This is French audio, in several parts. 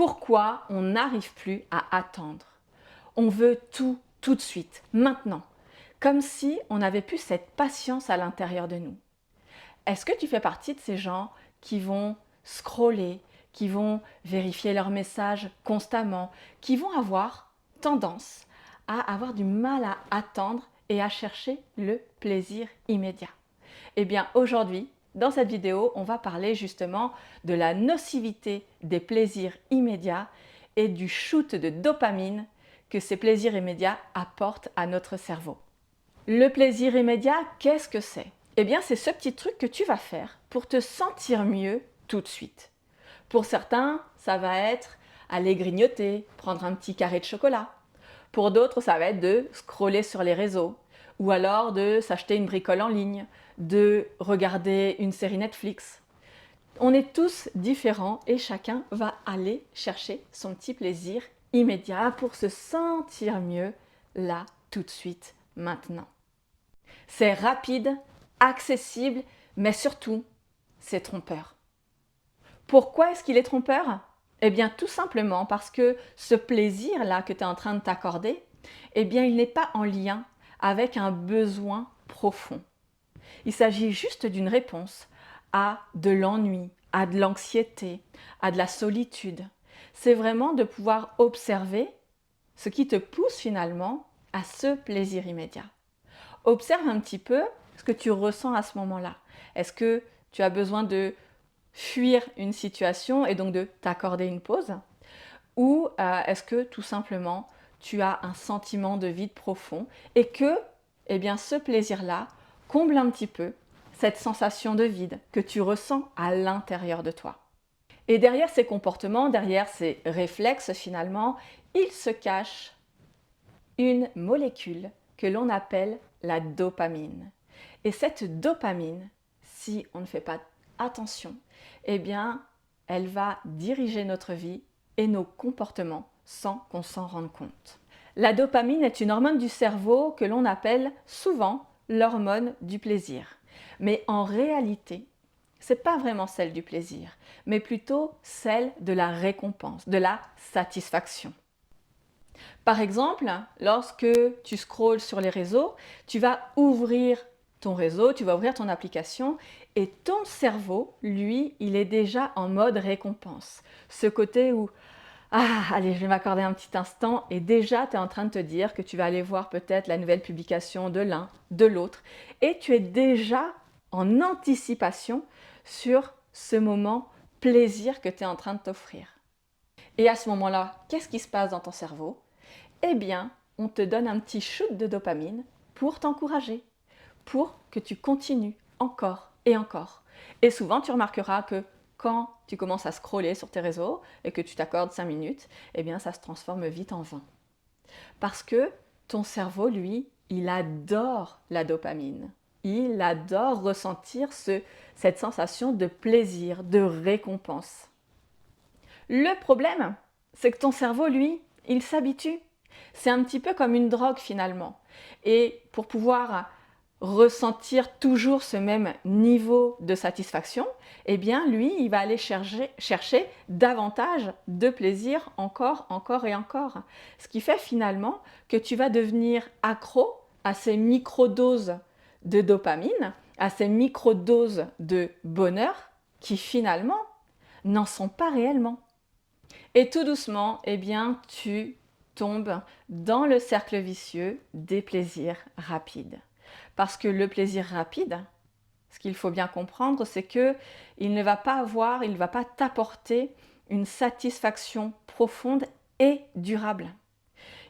Pourquoi on n'arrive plus à attendre? On veut tout de suite, maintenant, comme si on n'avait plus cette patience à l'intérieur de nous. Est-ce que tu fais partie de ces gens qui vont scroller, qui vont vérifier leurs messages constamment, qui vont avoir tendance à avoir du mal à attendre et à chercher le plaisir immédiat? Eh bien aujourd'hui, dans cette vidéo, on va parler justement de la nocivité des plaisirs immédiats et du shoot de dopamine que ces plaisirs immédiats apportent à notre cerveau. Le plaisir immédiat, qu'est-ce que c'est? Eh bien, c'est ce petit truc que tu vas faire pour te sentir mieux tout de suite. Pour certains, ça va être aller grignoter, prendre un petit carré de chocolat. Pour d'autres, ça va être de scroller sur les réseaux ou alors de s'acheter une bricole en ligne, de regarder une série Netflix. On est tous différents et chacun va aller chercher son petit plaisir immédiat pour se sentir mieux là, tout de suite, maintenant. C'est rapide, accessible, mais surtout, c'est trompeur. Pourquoi est-ce qu'il est trompeur? Eh bien, tout simplement parce que ce plaisir-là que tu es en train de t'accorder, eh bien, il n'est pas en lien avec un besoin profond. Il s'agit juste d'une réponse à de l'ennui, à de l'anxiété, à de la solitude. C'est vraiment de pouvoir observer ce qui te pousse finalement à ce plaisir immédiat. Observe un petit peu ce que tu ressens à ce moment-là. Est-ce que tu as besoin de fuir une situation et donc de t'accorder une pause? Ou est-ce que tout simplement tu as un sentiment de vide profond et que eh bien, ce plaisir-là comble un petit peu cette sensation de vide que tu ressens à l'intérieur de toi? Et derrière ces comportements, derrière ces réflexes finalement, il se cache une molécule que l'on appelle la dopamine. Et cette dopamine, si on ne fait pas attention, eh bien, elle va diriger notre vie et nos comportements sans qu'on s'en rende compte. La dopamine est une hormone du cerveau que l'on appelle souvent l'hormone du plaisir. Mais en réalité, ce n'est pas vraiment celle du plaisir, mais plutôt celle de la récompense, de la satisfaction. Par exemple, lorsque tu scrolles sur les réseaux, tu vas ouvrir ton réseau, tu vas ouvrir ton application et ton cerveau, lui, il est déjà en mode récompense. Ce côté où ah, allez, je vais m'accorder un petit instant et déjà tu es en train de te dire que tu vas aller voir peut-être la nouvelle publication de l'un, de l'autre et tu es déjà en anticipation sur ce moment plaisir que tu es en train de t'offrir. Et à ce moment-là, qu'est-ce qui se passe dans ton cerveau? Eh bien, on te donne un petit shoot de dopamine pour t'encourager, pour que tu continues encore et encore. Et souvent, tu remarqueras que quand tu commences à scroller sur tes réseaux et que tu t'accordes 5 minutes, eh bien, ça se transforme vite en 20. Parce que ton cerveau, lui, il adore la dopamine. Il adore ressentir cette sensation de plaisir, de récompense. Le problème, c'est que ton cerveau, lui, il s'habitue. C'est un petit peu comme une drogue finalement. Et pour pouvoir ressentir toujours ce même niveau de satisfaction, eh bien lui, il va aller chercher davantage de plaisir encore, encore et encore. Ce qui fait finalement que tu vas devenir accro à ces microdoses de dopamine, à ces microdoses de bonheur qui finalement n'en sont pas réellement. Et tout doucement, eh bien, tu tombes dans le cercle vicieux des plaisirs rapides. Parce que le plaisir rapide, ce qu'il faut bien comprendre, c'est que il ne va pas t'apporter une satisfaction profonde et durable.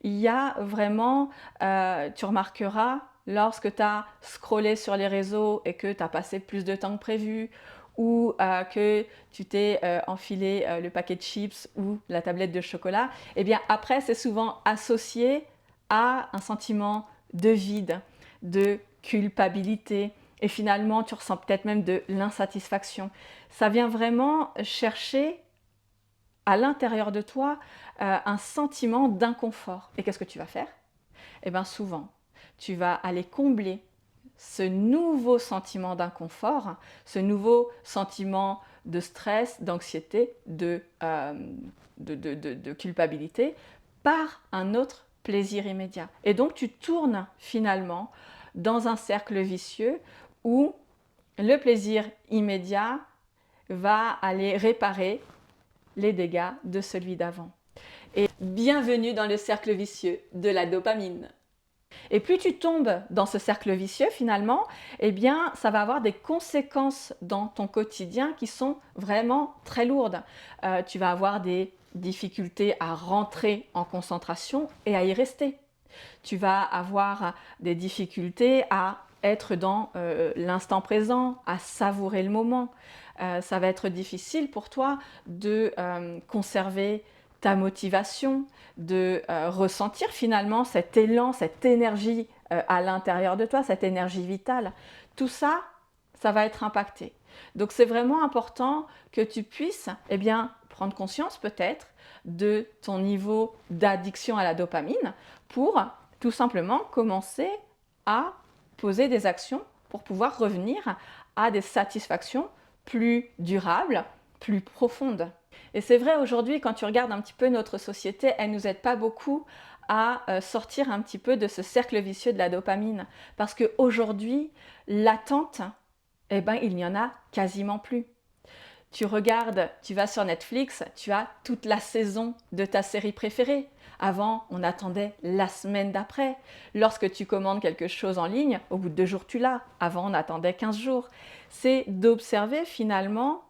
Il y a vraiment, tu remarqueras, lorsque tu as scrollé sur les réseaux et que tu as passé plus de temps que prévu, ou que tu t'es enfilé le paquet de chips ou la tablette de chocolat, eh bien après c'est souvent associé à un sentiment de vide, de culpabilité et finalement tu ressens peut-être même de l'insatisfaction. Ça vient vraiment chercher à l'intérieur de toi un sentiment d'inconfort. Et qu'est-ce que tu vas faire? Eh bien souvent, tu vas aller combler ce nouveau sentiment d'inconfort, ce nouveau sentiment de stress, d'anxiété, de culpabilité par un autre plaisir immédiat. Et donc tu tournes finalement dans un cercle vicieux où le plaisir immédiat va aller réparer les dégâts de celui d'avant. Et bienvenue dans le cercle vicieux de la dopamine. Et plus tu tombes dans ce cercle vicieux finalement, eh bien ça va avoir des conséquences dans ton quotidien qui sont vraiment très lourdes. Tu vas avoir des difficultés à rentrer en concentration et à y rester. Tu vas avoir des difficultés à être dans l'instant présent, à savourer le moment. Ça va être difficile pour toi de conserver ta motivation, de ressentir finalement cet élan, cette énergie à l'intérieur de toi, cette énergie vitale. Tout ça, ça va être impacté. Donc c'est vraiment important que tu puisses prendre conscience peut-être de ton niveau d'addiction à la dopamine pour tout simplement commencer à poser des actions pour pouvoir revenir à des satisfactions plus durables, plus profondes. Et c'est vrai aujourd'hui, quand tu regardes un petit peu notre société, elle ne nous aide pas beaucoup à sortir un petit peu de ce cercle vicieux de la dopamine. Parce qu'aujourd'hui, l'attente, il n'y en a quasiment plus. Tu regardes, tu vas sur Netflix, tu as toute la saison de ta série préférée. Avant, on attendait la semaine d'après. Lorsque tu commandes quelque chose en ligne, au bout de 2 jours, tu l'as. Avant, on attendait 15 jours. C'est d'observer finalement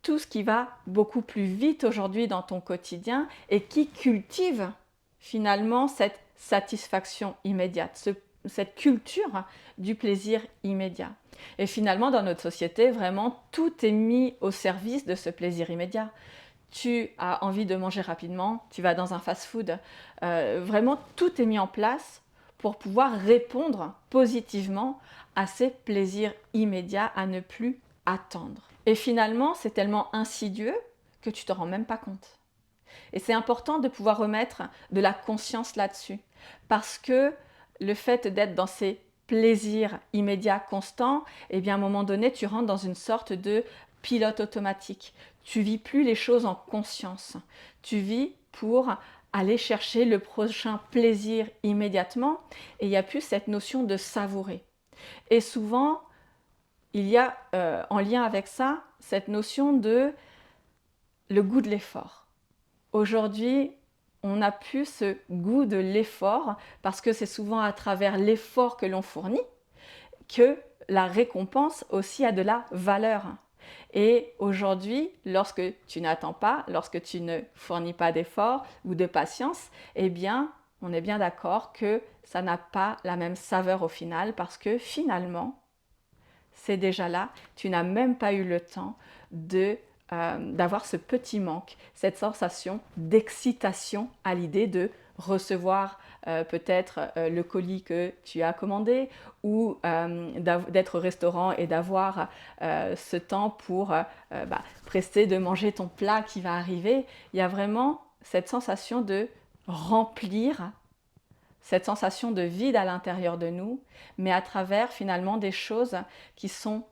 tout ce qui va beaucoup plus vite aujourd'hui dans ton quotidien et qui cultive finalement cette satisfaction immédiate, cette culture du plaisir immédiat. Et finalement, dans notre société, vraiment, tout est mis au service de ce plaisir immédiat. Tu as envie de manger rapidement, tu vas dans un fast-food. Vraiment, tout est mis en place pour pouvoir répondre positivement à ces plaisirs immédiats, à ne plus attendre. Et finalement, c'est tellement insidieux que tu ne te rends même pas compte. Et c'est important de pouvoir remettre de la conscience là-dessus. Parce que le fait d'être dans ces plaisirs immédiats constants, à un moment donné, tu rentres dans une sorte de pilote automatique. Tu vis plus les choses en conscience. Tu vis pour aller chercher le prochain plaisir immédiatement et il n'y a plus cette notion de savourer. Et souvent, il y a en lien avec ça cette notion de le goût de l'effort. Aujourd'hui, on n'a plus ce goût de l'effort parce que c'est souvent à travers l'effort que l'on fournit que la récompense aussi a de la valeur. Et aujourd'hui, lorsque tu n'attends pas, lorsque tu ne fournis pas d'effort ou de patience, on est bien d'accord que ça n'a pas la même saveur au final parce que finalement, c'est déjà là, tu n'as même pas eu le temps d'avoir ce petit manque, cette sensation d'excitation à l'idée de recevoir peut-être le colis que tu as commandé ou d'être au restaurant et d'avoir ce temps pour presser de manger ton plat qui va arriver. Il y a vraiment cette sensation de remplir, cette sensation de vide à l'intérieur de nous, mais à travers finalement des choses qui sont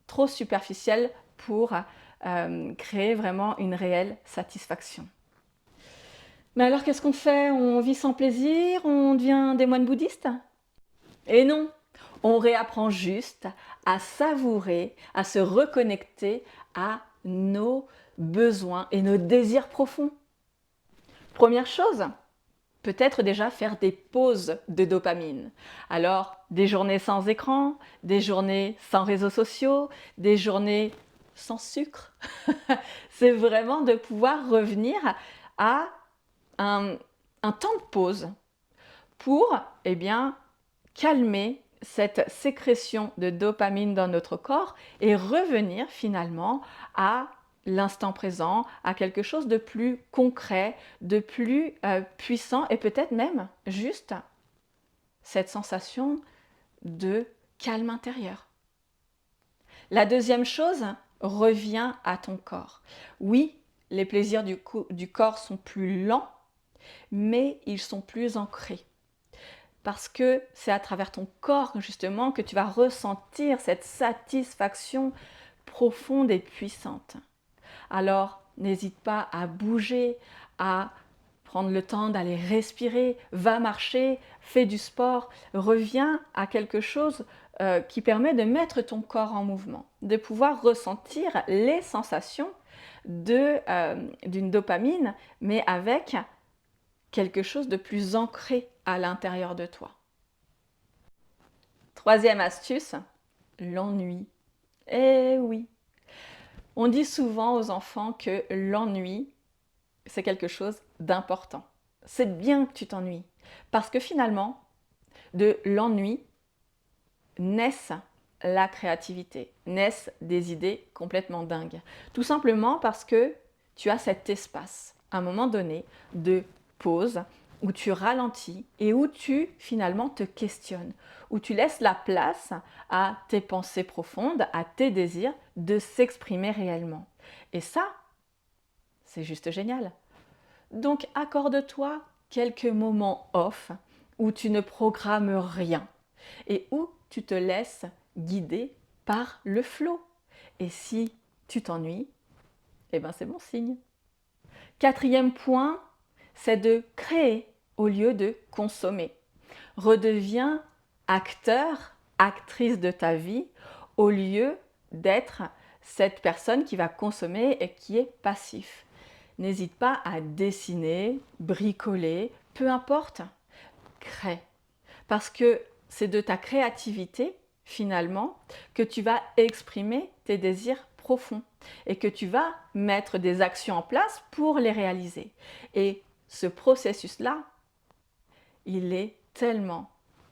trop superficielles pour créer vraiment une réelle satisfaction. Mais alors qu'est-ce qu'on fait? On vit sans plaisir? On devient des moines bouddhistes? Et non, on réapprend juste à savourer, à se reconnecter à nos besoins et nos désirs profonds. Première chose, peut-être déjà faire des pauses de dopamine. Alors, des journées sans écran, des journées sans réseaux sociaux, des journées sans sucre. C'est vraiment de pouvoir revenir à un temps de pause pour calmer cette sécrétion de dopamine dans notre corps et revenir finalement à l'instant présent, à quelque chose de plus concret, de plus puissant et peut-être même juste cette sensation de calme intérieur. La deuxième chose, reviens à ton corps. Oui, les plaisirs du corps sont plus lents, mais ils sont plus ancrés. Parce que c'est à travers ton corps justement que tu vas ressentir cette satisfaction profonde et puissante. Alors, n'hésite pas à bouger, à prendre le temps d'aller respirer, va marcher, fais du sport, reviens à quelque chose qui permet de mettre ton corps en mouvement, de pouvoir ressentir les sensations d'une dopamine, mais avec quelque chose de plus ancré à l'intérieur de toi. Troisième astuce, l'ennui. Eh oui, on dit souvent aux enfants que l'ennui, c'est quelque chose d'important. C'est bien que tu t'ennuies, parce que finalement, de l'ennui naissent la créativité, naissent des idées complètement dingues. Tout simplement parce que tu as cet espace, à un moment donné, de pause, où tu ralentis et où tu finalement te questionnes, où tu laisses la place à tes pensées profondes, à tes désirs de s'exprimer réellement. Et ça, c'est juste génial. Donc accorde-toi quelques moments off où tu ne programmes rien et où tu te laisses guider par le flow. Et si tu t'ennuies, eh ben c'est bon signe. Quatrième point, c'est de créer au lieu de consommer. Redeviens acteur, actrice de ta vie au lieu d'être cette personne qui va consommer et qui est passif. N'hésite pas à dessiner, bricoler, peu importe, crée. Parce que c'est de ta créativité, finalement, que tu vas exprimer tes désirs profonds et que tu vas mettre des actions en place pour les réaliser. Et ce processus-là, il est tellement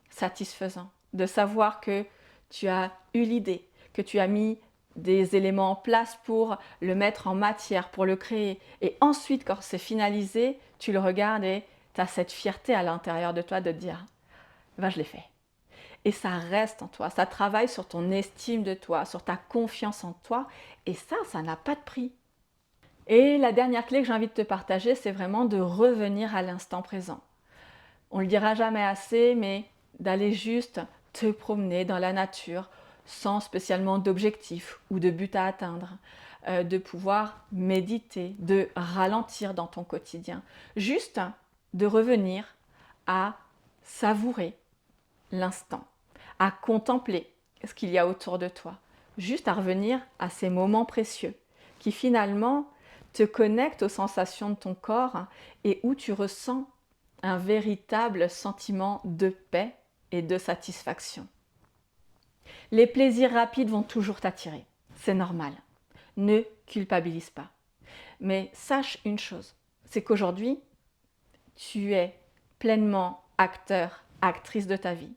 satisfaisant de savoir que tu as eu l'idée, que tu as mis des éléments en place pour le mettre en matière, pour le créer. Et ensuite, quand c'est finalisé, tu le regardes et tu as cette fierté à l'intérieur de toi de te dire « je l'ai fait ». Et ça reste en toi, ça travaille sur ton estime de toi, sur ta confiance en toi. Et ça n'a pas de prix. Et la dernière clé que j'ai envie de te partager, c'est vraiment de revenir à l'instant présent. On ne le dira jamais assez, mais d'aller juste te promener dans la nature sans spécialement d'objectif ou de but à atteindre, de pouvoir méditer, de ralentir dans ton quotidien, juste de revenir à savourer l'instant, à contempler ce qu'il y a autour de toi, juste à revenir à ces moments précieux qui finalement te connectent aux sensations de ton corps et où tu ressens un véritable sentiment de paix et de satisfaction. Les plaisirs rapides vont toujours t'attirer, c'est normal. Ne culpabilise pas. Mais sache une chose, c'est qu'aujourd'hui, tu es pleinement acteur, actrice de ta vie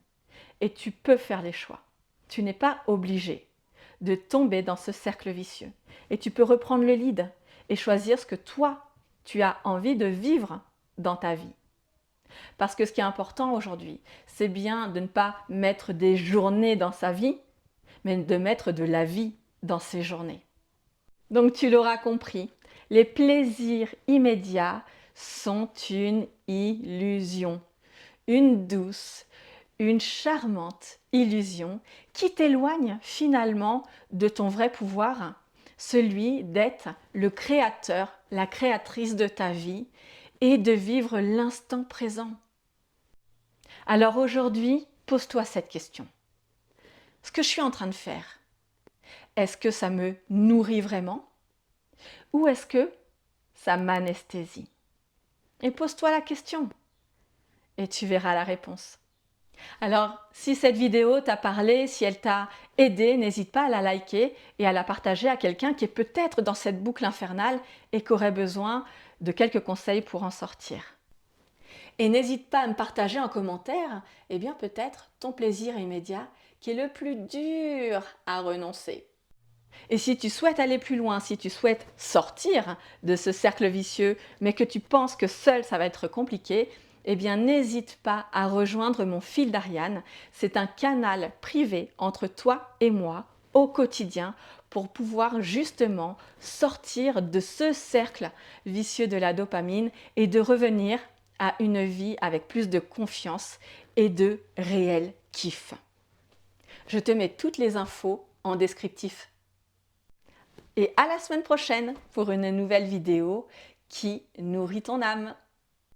et tu peux faire les choix. Tu n'es pas obligé de tomber dans ce cercle vicieux et tu peux reprendre le lead et choisir ce que toi, tu as envie de vivre dans ta vie. Parce que ce qui est important aujourd'hui, c'est bien de ne pas mettre des journées dans sa vie, mais de mettre de la vie dans ses journées. Donc tu l'auras compris, les plaisirs immédiats sont une illusion, une douce, une charmante illusion qui t'éloigne finalement de ton vrai pouvoir, celui d'être le créateur, la créatrice de ta vie et de vivre l'instant présent. Alors aujourd'hui, pose-toi cette question. Ce que je suis en train de faire, est-ce que ça me nourrit vraiment ou est-ce que ça m'anesthésie? Et pose-toi la question et tu verras la réponse. Alors, si cette vidéo t'a parlé, si elle t'a aidé, n'hésite pas à la liker et à la partager à quelqu'un qui est peut-être dans cette boucle infernale et qui aurait besoin de quelques conseils pour en sortir. Et n'hésite pas à me partager en commentaire, eh bien peut-être ton plaisir immédiat qui est le plus dur à renoncer. Et si tu souhaites aller plus loin, si tu souhaites sortir de ce cercle vicieux, mais que tu penses que seul ça va être compliqué, eh bien n'hésite pas à rejoindre mon fil d'Ariane. C'est un canal privé entre toi et moi au quotidien pour pouvoir justement sortir de ce cercle vicieux de la dopamine et de revenir à une vie avec plus de confiance et de réel kiff. Je te mets toutes les infos en descriptif. Et à la semaine prochaine pour une nouvelle vidéo qui nourrit ton âme.